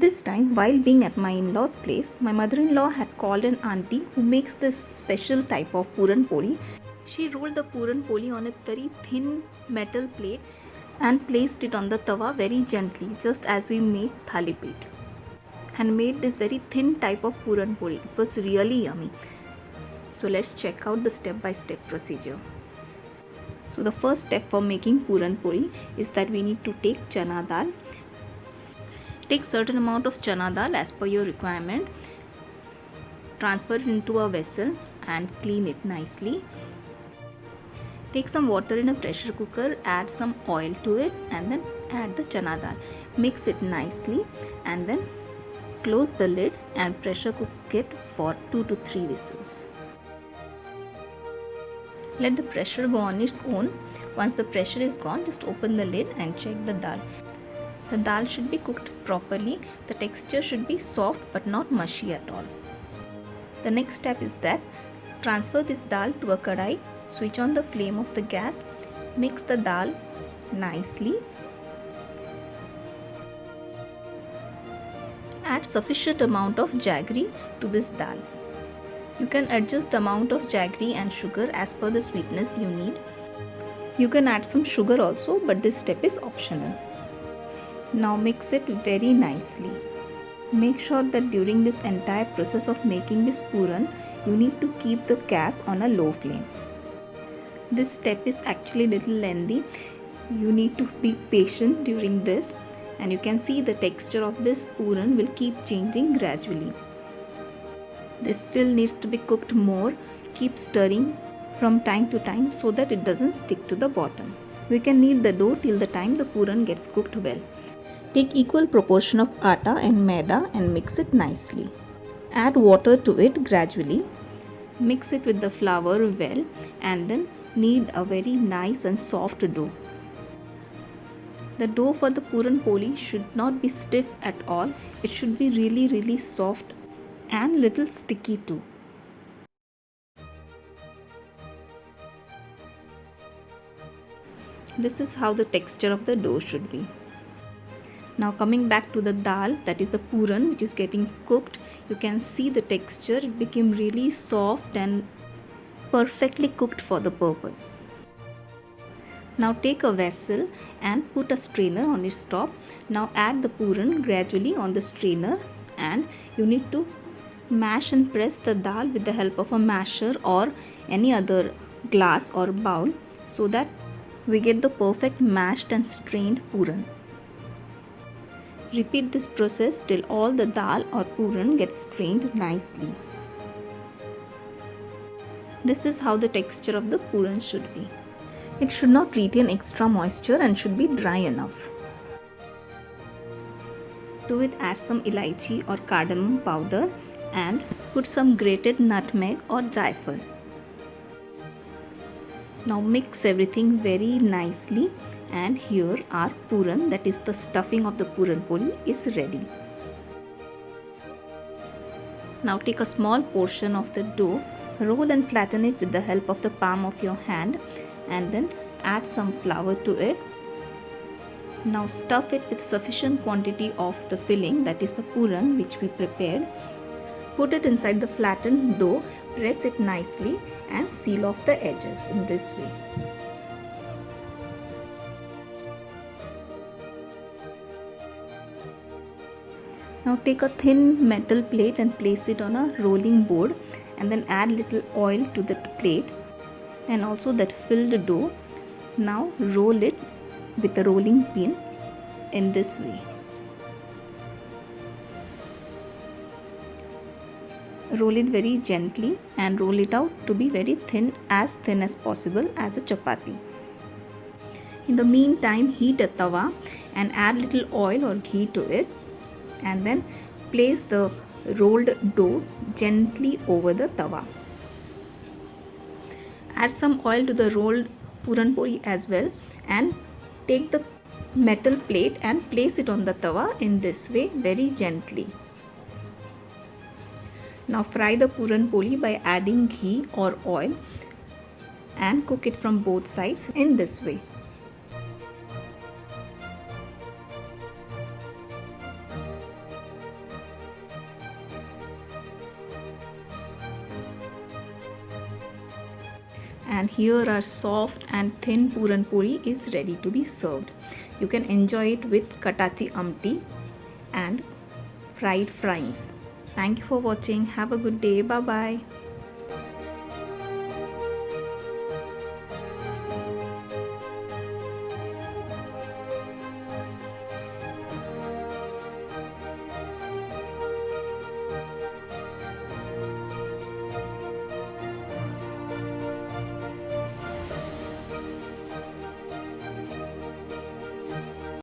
This time, while being at my in-laws' place, my mother-in-law had called an auntie who makes this special type of Puran Poli. She rolled the Puran Poli on a very thin metal plate and placed it on the tawa very gently, just as we make thali pit, and made this very thin type of Puran Poli. It was really yummy. So let's check out the step-by-step procedure. So the first step for making Puran Poli is that we need to take chana dal. Take certain amount of chana dal as per your requirement. Transfer it into a vessel and clean it nicely. Take some water in a pressure cooker, add some oil to it and then add the chana dal. Mix it nicely and then close the lid and pressure cook it for 2 to 3 whistles. Let the pressure go on its own. Once the pressure is gone, just open the lid and check the dal. The dal should be cooked properly. The texture should be soft but not mushy at all. The next step is that transfer this dal to a kadai, switch on the flame of the gas, mix the dal nicely. Add sufficient amount of jaggery to this dal. You can adjust the amount of jaggery and sugar as per the sweetness you need. You can add some sugar also, but this step is optional. Now mix it very nicely. Make sure that during this entire process of making this puran, you need to keep the gas on a low flame. This step is actually a little lengthy. You need to be patient during this, and you can see the texture of this puran will keep changing gradually. This still needs to be cooked more. Keep stirring from time to time so that it doesn't stick to the bottom. We can knead the dough till the time the puran gets cooked well. Take equal proportion of atta and maida and mix it nicely. Add water to it gradually. Mix it with the flour well and then knead a very nice and soft dough. The dough for the Puran Poli should not be stiff at all. It should be really soft and little sticky too. This is how the texture of the dough should be. Now coming back to the dal, that is the puran which is getting cooked, you can see the texture. It became really soft and perfectly cooked for the purpose. Now take a vessel and put a strainer on its top. Now add the puran gradually on the strainer, and you need to mash and press the dal with the help of a masher or any other glass or bowl so that we get the perfect mashed and strained puran. Repeat this process till all the dal or puran gets strained nicely. This is how the texture of the puran should be. It should not retain extra moisture and should be dry enough. To it add some elaichi or cardamom powder and put some grated nutmeg or jaifal. Now mix everything very nicely, and here our puran, that is the stuffing of the Puran Poli, is ready. Now take a small portion of the dough, roll and flatten it with the help of the palm of your hand, and then add some flour to it. Now stuff it with sufficient quantity of the filling, that is the puran which we prepared. Put it inside the flattened dough, press it nicely and seal off the edges in this way. Now take a thin metal plate and place it on a rolling board, and then add little oil to the plate and also that filled dough. Now roll it with a rolling pin in this way. Roll it very gently and roll it out to be very thin as possible as a chapati. In the meantime, heat a tawa and add little oil or ghee to it, and then place the rolled dough gently over the tawa. Add some oil to the rolled Puran Poli as well, and take the metal plate and place it on the tawa in this way very gently. Now fry the Puran Poli by adding ghee or oil and cook it from both sides in this way. And here our soft and thin Puran Poli is ready to be served. You can enjoy it with katachi amti and fried fries. Thank you for watching. Have a good day. Bye bye.